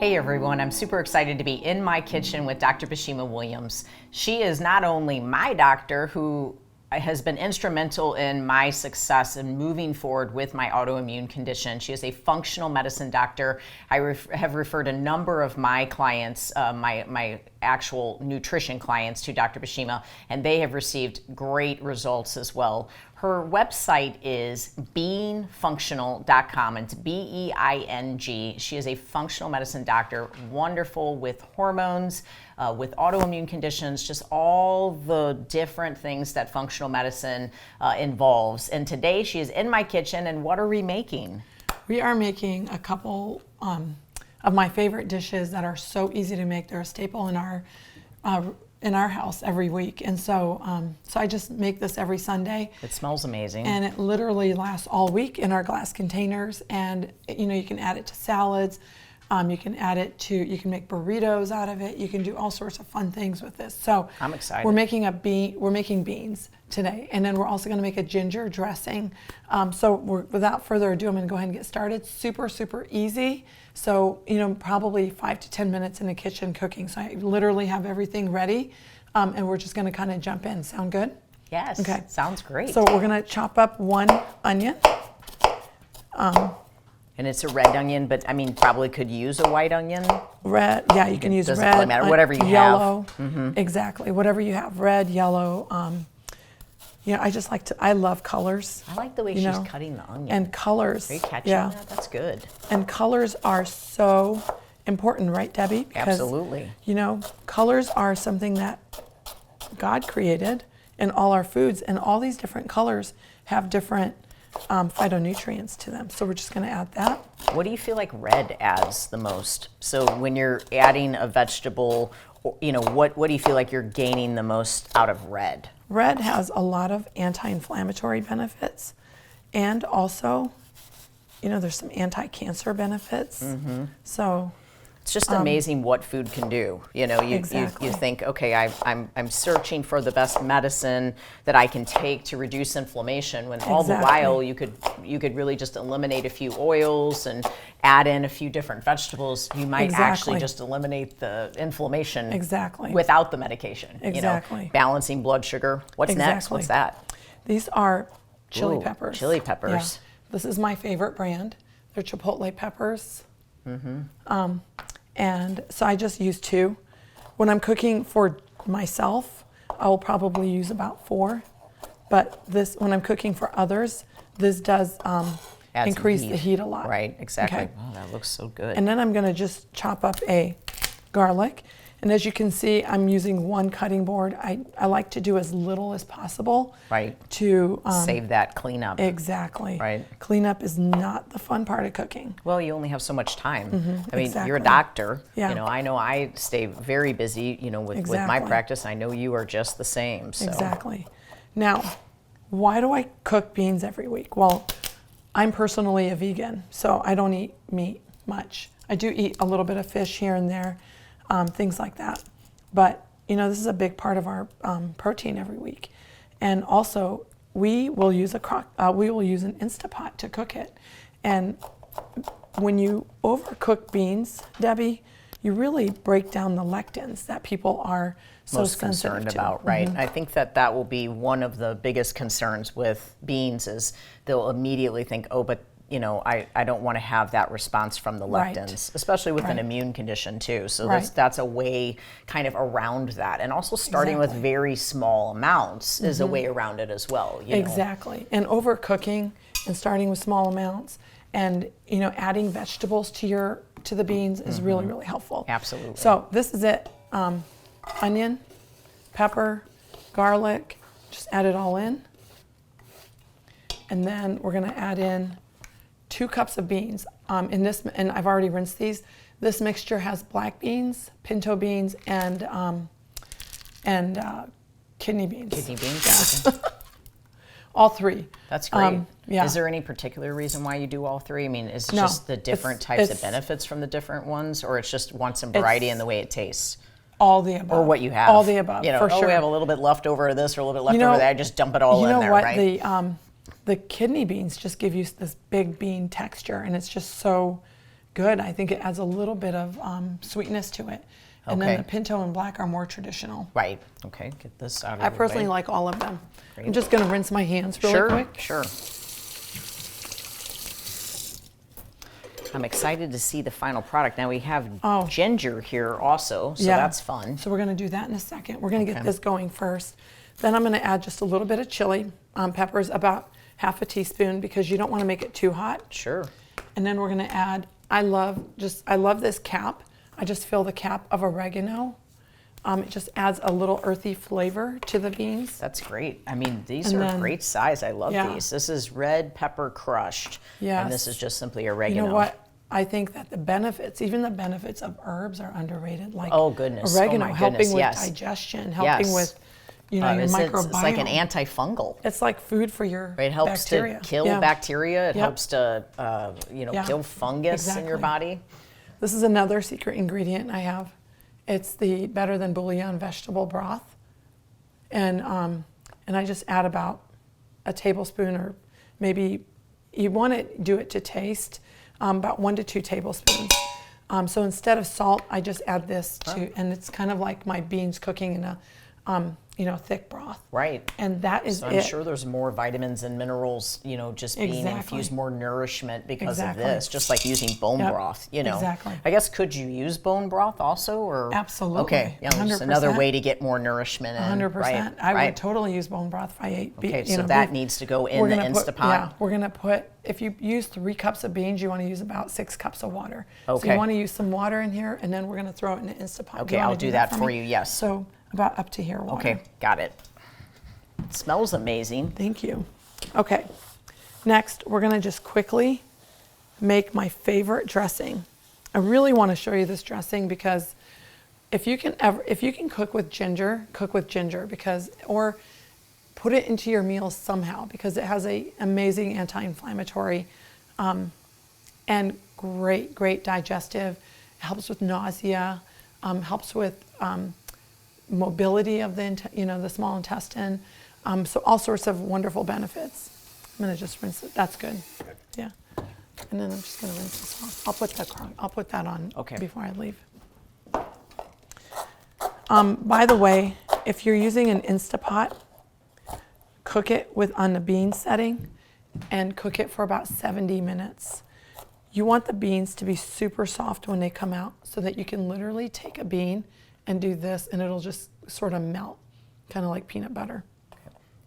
Hey everyone, I'm super excited to be in my kitchen with Dr. Bashima Williams. She is not only my doctor who has been instrumental in my success in moving forward with my autoimmune condition. She is a functional medicine doctor. I have referred a number of my clients, my actual nutrition clients, to Dr. Bashima, and they have received great results as well. Her website is beingfunctional.com, and it's B-E-I-N-G. She is a functional medicine doctor, wonderful with hormones, with autoimmune conditions, just all the different things that functional medicine involves. And today she is in my kitchen, and what are we making? We are making a couple of my favorite dishes that are so easy to make. They're a staple in our house every week, and so I just make this every Sunday. It smells amazing, and it literally lasts all week in our glass containers. And you can add it to salads. You can add it to, you can make burritos out of it. You can do all sorts of fun things with this. So I'm excited. We're making beans today, and then we're also going to make a ginger dressing. Without further ado, I'm going to go ahead and get started. Super, super easy. So probably 5 to 10 minutes in the kitchen cooking. So I literally have everything ready, and we're just going to kind of jump in. Sound good? Yes. Okay. Sounds great. So we're going to chop up 1 onion. And it's a red onion, but I mean, probably could use a white onion. Red, yeah, you can use red. Doesn't really matter, whatever you yellow, have. Mm-hmm. Exactly, whatever you have, red, yellow. I love colors. I like the way she's cutting the onion. And colors. Are you catching that? That's good. And colors are so important, right, Debbie? Because, absolutely. Colors are something that God created in all our foods, and all these different colors have different phytonutrients to them. So we're just going to add that. What do you feel like red adds the most? So when you're adding a vegetable, what do you feel like you're gaining the most out of red? Red has a lot of anti-inflammatory benefits, and also, there's some anti-cancer benefits. Mm-hmm. So it's just amazing what food can do. Exactly. You think, okay, I'm searching for the best medicine that I can take to reduce inflammation, when all the while you could really just eliminate a few oils and add in a few different vegetables. You might actually just eliminate the inflammation without the medication. Exactly. Balancing blood sugar. What's next? What's that? These are chili peppers. Chili peppers. Yeah. This is my favorite brand. They're chipotle peppers. Mm-hmm. And so I just use 2. When I'm cooking for myself, I will probably use about 4. But when I'm cooking for others, this does increase the heat a lot. Right, exactly. Okay. Oh, that looks so good. And then I'm going to just chop up a garlic. And as you can see, I'm using 1 cutting board. I like to do as little as possible. Right. To save that cleanup. Exactly. Right. Cleanup is not the fun part of cooking. Well, you only have so much time. Mm-hmm. I mean, you're a doctor. Yeah. I know I stay very busy, with my practice. I know you are just the same. So. Exactly. Now, why do I cook beans every week? Well, I'm personally a vegan, so I don't eat meat much. I do eat a little bit of fish here and there. Things like that. But, this is a big part of our protein every week. And also, we will use an Instapot to cook it. And when you overcook beans, Debbie, you really break down the lectins that people are most concerned about, right? Mm-hmm. I think that will be one of the biggest concerns with beans is they'll immediately think, oh, but I don't want to have that response from the lectins, especially with an immune condition too. So that's a way kind of around that. And also starting with very small amounts is a way around it as well. Exactly. And overcooking and starting with small amounts and adding vegetables to the beans is really, really helpful. Absolutely. So this is it. Onion, pepper, garlic, just add it all in. And then we're going to add in 2 cups of beans. And I've already rinsed these. This mixture has black beans, pinto beans, and kidney beans. Kidney beans. Yeah. All 3. That's great. Yeah. Is there any particular reason why you do all 3? I mean, is it just the different types of benefits from the different ones, or it's just want some variety in the way it tastes? All the above. Or what you have. All the above, for sure. We have a little bit left over of this or a little bit left over that. I just dump it all in there, right? You know what? The kidney beans just give you this big bean texture, and it's just so good. I think it adds a little bit of sweetness to it. And then Okay. the pinto and black are more traditional. Right. Okay, get this out of I the personally way. like all of them. Great. I'm just going to rinse my hands really Sure, quick. sure. I'm excited to see the final product. Now we have ginger here also, so that's fun. So we're going to do that in a second. We're going to get Okay. this going first. Then I'm going to add just a little bit of chili peppers, about half a teaspoon, because you don't want to make it too hot. Sure. And then we're going to add, I love this cap. I just fill the cap of oregano. It just adds a little earthy flavor to the beans. That's great. I mean, these And are then- great size. I love Yeah. these. This is red pepper crushed. Yes. And this is just simply You oregano. know what? I think that the benefits, even the benefits of herbs are underrated. Like Oh, goodness. Oh, oregano, my helping goodness, with yes. digestion, helping Yes. with, your microbiome. It's like an antifungal. It's like food for your It helps bacteria. to kill Yeah. bacteria. It Yep. helps to, Yeah. kill fungus in your Exactly. body. This is another secret ingredient I have. It's the Better Than Bouillon vegetable broth. And I just add about a tablespoon, or maybe you want to do it to taste, about 1 to 2 tablespoons. So instead of salt, I just add this to, and it's kind of like my beans cooking in a thick broth. Right. And that is So it. I'm sure there's more vitamins and minerals, just being Exactly. infused, more nourishment because Exactly. of this, just like using bone Yep. broth, Exactly. I guess, could you use bone broth also, or? Absolutely. Okay, just 100%. another way to get more nourishment in. 100%. Right, I right. would totally use bone broth if I ate beef. Okay, so that needs to go in the Instapot. Yeah, we're going to put, if you use 3 cups of beans, you want to use about 6 cups of water. So Okay. you want to use some water in here, and then we're going to throw it in the Instapot. Okay, you wanna I'll do that for me? you, yes. So about up to here water. Okay, got it. It smells amazing. Thank you. Okay, next we're going to just quickly make my favorite dressing. I really want to show you this dressing because if you can cook with ginger, or put it into your meals somehow, because it has a amazing anti-inflammatory and great digestive. It helps with nausea, helps with mobility of the small intestine. So all sorts of wonderful benefits. I'm gonna just rinse it. That's good. Yeah. And then I'm just gonna rinse this off. I'll put that on before I leave. By the way, if you're using an Instapot, cook it on the bean setting and cook it for about 70 minutes. You want the beans to be super soft when they come out, so that you can literally take a bean and do this and it'll just sort of melt, kind of like peanut butter.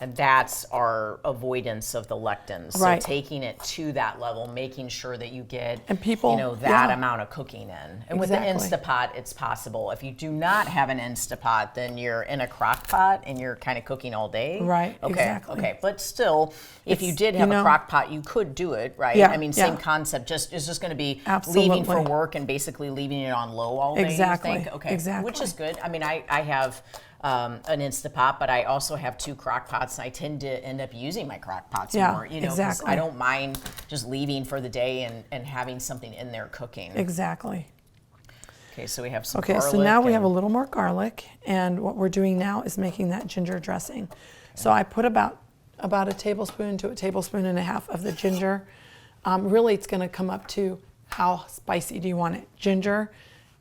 And that's our avoidance of the lectins. Right. So taking it to that level, making sure that you get And people- that yeah. amount of cooking in. And Exactly. with the Instapot, it's possible. If you do not have an Instapot, then you're in a crock pot and you're kind of cooking all day. Right, Okay. exactly. Okay. But still, if you did you have know- a crock pot, you could do it, right? Yeah, I mean, same yeah. concept. It's just going to be Absolutely. leaving for work and basically leaving it on low all day. Exactly, You think? Okay. exactly. Which is good. I mean, I have an Instapot, but I also have 2 crock pots, and I tend to end up using my crock pots Yeah, more, 'cause exactly. I don't mind just leaving for the day and having something in there cooking. Exactly. Okay, so we have some Okay, garlic. so now we have a and- little more garlic, and what we're doing now is making that ginger dressing. So I put about a tablespoon to a tablespoon and a half of the ginger. Really, it's going to come up to how spicy do you want it. Ginger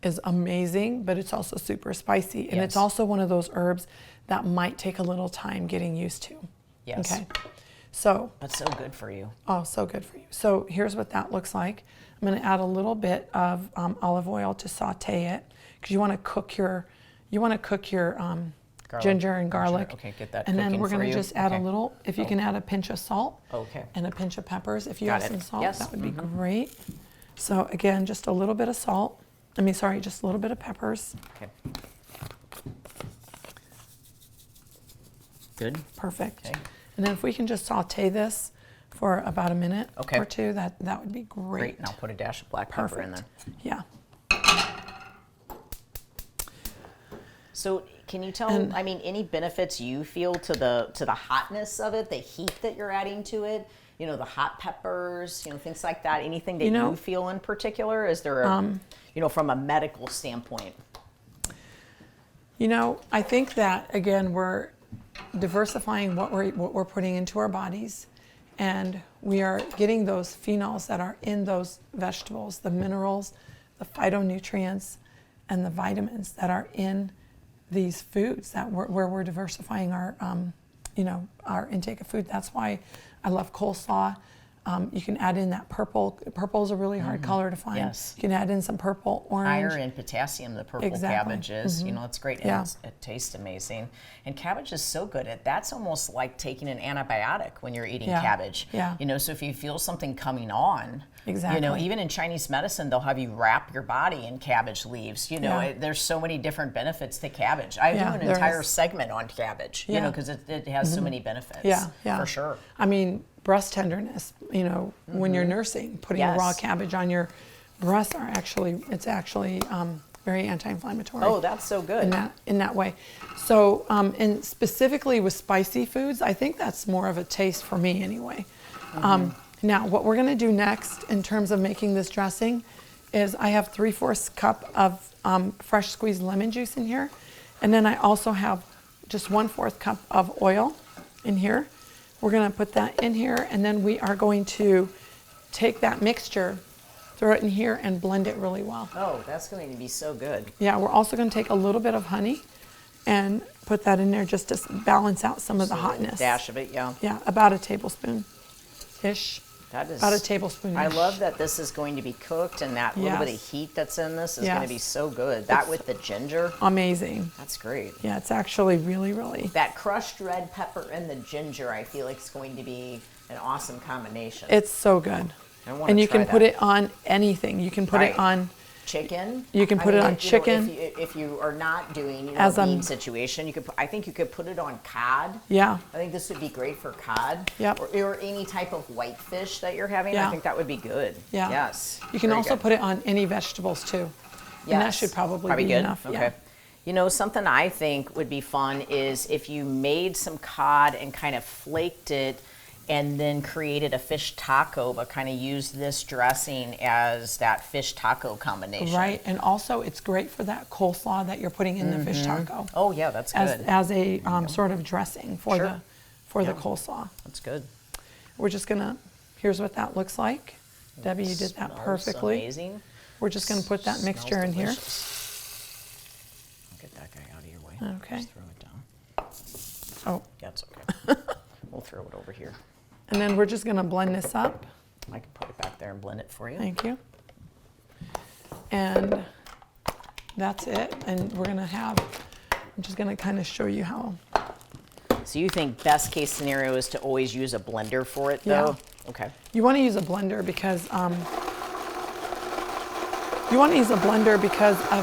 is amazing, but it's also super spicy, and it's Yes. also one of those herbs that might take a little time getting used to. Yes. Okay. So, But so good for you. oh, so good for you. So here's what that looks like. I'm going to add a little bit of olive oil to saute it, because you want to cook your ginger and garlic. Okay, get that And then cooking we're for going to you. just add Okay. a little, if you can add a pinch of salt Okay. and a pinch of peppers. If you Got have it. some salt, Yes. that would be great. So again, just a little bit of salt. Just a little bit of peppers. Okay. Good. Perfect. Okay. And then if we can just saute this for about a minute Okay. or two, that would be great. Great. And I'll put a dash of black pepper in there. Yeah. So can you tell, And- any benefits you feel to the hotness of it, the heat that you're adding to it? The hot peppers, things like that. Anything that you feel in particular? Is there from a medical standpoint? I think that, again, we're diversifying what we're putting into our bodies, and we are getting those phenols that are in those vegetables, the minerals, the phytonutrients, and the vitamins that are in these foods where we're diversifying our, our intake of food. That's why I love coleslaw. You can add in that purple. Purple is a really hard color to find. Yes. You can add in some purple, orange. Higher in potassium, the purple Exactly. cabbage is. It's great. Yeah. And it tastes amazing. And cabbage is so good. That's almost like taking an antibiotic when you're eating cabbage. Yeah. So if you feel something coming on, Exactly. even in Chinese medicine, they'll have you wrap your body in cabbage leaves. There's so many different benefits to cabbage. I do an entire segment on cabbage, because it has so many benefits. Yeah. For sure. I mean, breast tenderness, when you're nursing, putting raw cabbage on your breasts it's actually very anti-inflammatory. Oh, that's so good. In that way. So, and specifically with spicy foods, I think that's more of a taste for me anyway. Now, what we're going to do next in terms of making this dressing is I have 3/4 cup of fresh squeezed lemon juice in here. And then I also have just 1/4 cup of oil in here. We're going to put that in here, and then we are going to take that mixture, throw it in here, and blend it really well. Oh, that's going to be so good. Yeah, we're also going to take a little bit of honey and put that in there just to balance out some of the hotness. A dash of it, yeah. Yeah, about a tablespoon-ish. That is about a tablespoon. I love that this is going to be cooked, and that little bit of heat that's in this is going to be so good. That with the ginger. Amazing. That's great. Yeah, it's actually really, really. That crushed red pepper and the ginger, I feel like is going to be an awesome combination. It's so good. And you can put it on anything. You can put it on chicken. You can put it on chicken. If you are not doing a bean situation, I think you could put it on cod. Yeah. I think this would be great for cod. Yep. Or any type of white fish that you're having. Yeah. I think that would be good. Yeah. Yes. You can also put it on any vegetables too. Yes. And that should probably be good enough. Okay. Yeah. Something I think would be fun is if you made some cod and kind of flaked it and then created a fish taco, but kind of used this dressing as that fish taco combination. Right, and also it's great for that coleslaw that you're putting in the fish taco. Oh yeah, that's good. As a sort of dressing for the coleslaw. That's good. We're just gonna, here's what that looks like. Debbie, you did that perfectly. Amazing. We're just gonna put that mixture in here. I'll get that guy out of your way. Okay. Just throw it down. Oh. That's okay. We'll throw it over here. And then we're just gonna blend this up. I can put it back there and blend it for you. Thank you. And that's it. And we're gonna have, I'm just gonna kind of show you how. So you think best case scenario is to always use a blender for it though? Yeah. Okay. You wanna use a blender because, of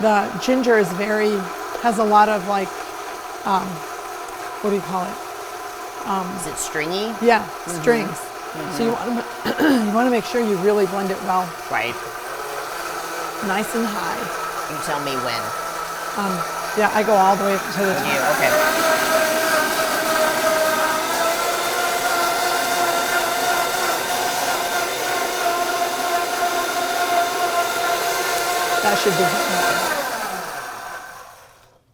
the ginger is has a lot of like, what do you call it? Is it stringy? Yeah, strings. So you want to make sure you really blend it well. Right. Nice and high. You tell me when. Yeah, I go all the way up to the top. Yeah, okay. That should be.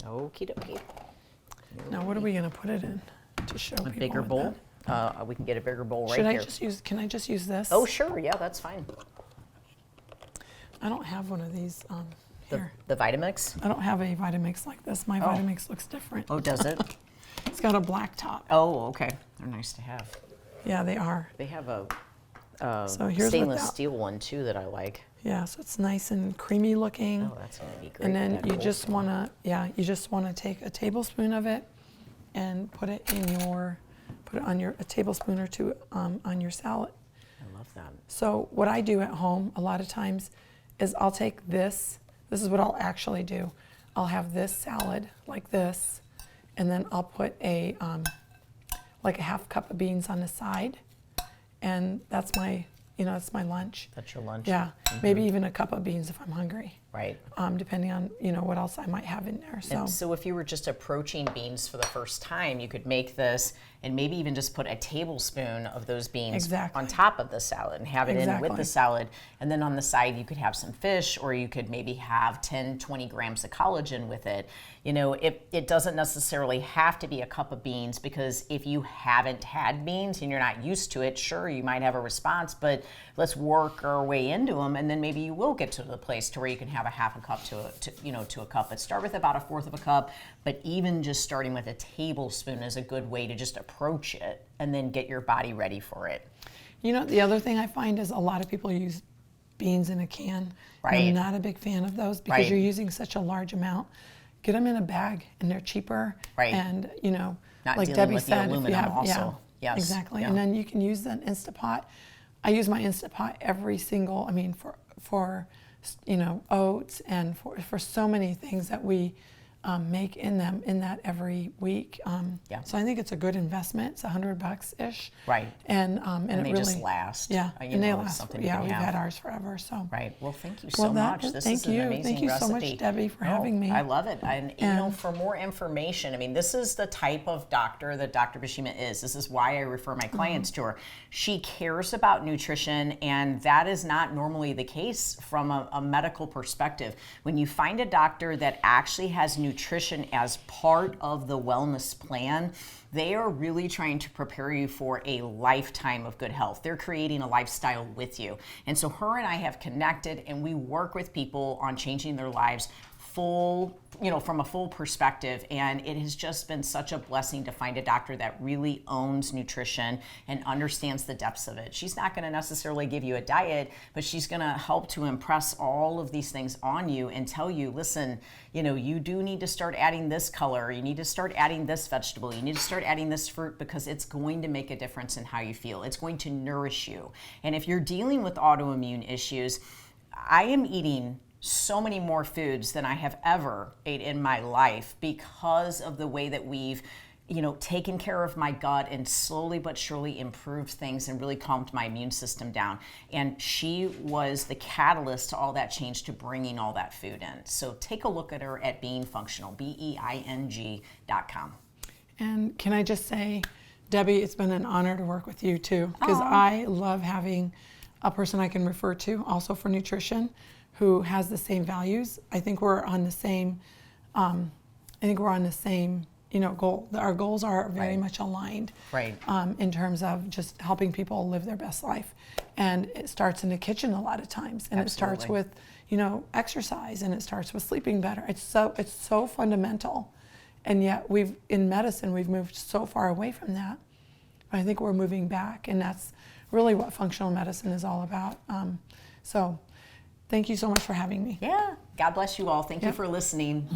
Okie dokie. Now, what are we going to put it in to show people? A bigger bowl? We can get a bigger bowl right here. Can I just use this? Oh, sure. Yeah, that's fine. I don't have one of these here. The Vitamix? I don't have a Vitamix like this. My Vitamix looks different. Oh, does it? It's got a black top. Oh, okay. They're nice to have. Yeah, they are. They have a So here's stainless steel one too that I like. Yeah, so it's nice and creamy looking. Oh, that's gonna be great. And then you just wanna, take a tablespoon of it and put it on a tablespoon or two on your salad. I love that. So what I do at home a lot of times is I'll take this is what I'll actually do. I'll have this salad like this, and then I'll put like a half cup of beans on the side, and that's my lunch. That's your lunch? Yeah, maybe even a cup of beans if I'm hungry. Right. Depending on, what else I might have in there. And so if you were just approaching beans for the first time, you could make this and maybe even just put a tablespoon of those beans on top of the salad and have it in with the salad. And then on the side, you could have some fish, or you could maybe have 10, 20 grams of collagen with it. It doesn't necessarily have to be a cup of beans, because if you haven't had beans and you're not used to it, sure, you might have a response, but let's work our way into them, and then maybe you will get to the place to where you can have a half a cup to a cup. But start with about a fourth of a cup, but even just starting with a tablespoon is a good way to just approach it and then get your body ready for it. The other thing I find is a lot of people use beans in a can. Right. I'm not a big fan of those because you're using such a large amount. Get them in a bag, and they're cheaper. Right. And, not like dealing Debbie with said, the aluminum if you have, also. Yes. Exactly. Yeah. And then you can use an Instapot. I use my Instapot every single, for oats and for so many things that we make in that every week. So I think it's a good investment. It's $100-ish. Right. And and it they really just last. Yeah. And they last. We've had ours forever. So. Right. Well, thank you so much. This is an amazing Thank you recipe. so much, Debbie, for having me. I love it. And for more information, this is the type of doctor that Dr. Bashima is. This is why I refer my clients to her. She cares about nutrition, and that is not normally the case from a medical perspective. When you find a doctor that actually has nutrition as part of the wellness plan, they are really trying to prepare you for a lifetime of good health. They're creating a lifestyle with you. And so her and I have connected, and we work with people on changing their lives from a full perspective. And it has just been such a blessing to find a doctor that really owns nutrition and understands the depths of it. She's not going to necessarily give you a diet, but she's going to help to impress all of these things on you and tell you, listen, you do need to start adding this color. You need to start adding this vegetable. You need to start adding this fruit, because it's going to make a difference in how you feel. It's going to nourish you. And if you're dealing with autoimmune issues, I am eating so many more foods than I have ever ate in my life because of the way that we've taken care of my gut and slowly but surely improved things and really calmed my immune system down. And she was the catalyst to all that change, to bringing all that food in. So take a look at her at Being Functional, BEING.com. And can I just say, Debbie, it's been an honor to work with you too, because I love having a person I can refer to also for nutrition who has the same values. I think we're on the same, goal. Our goals are very much aligned. Right. In terms of just helping people live their best life. And it starts in the kitchen a lot of times. And Absolutely. It starts with, exercise, and it starts with sleeping better. It's so fundamental. And yet in medicine, we've moved so far away from that. But I think we're moving back, and that's really what functional medicine is all about. So thank you so much for having me. Yeah. God bless you all. Thank you for listening.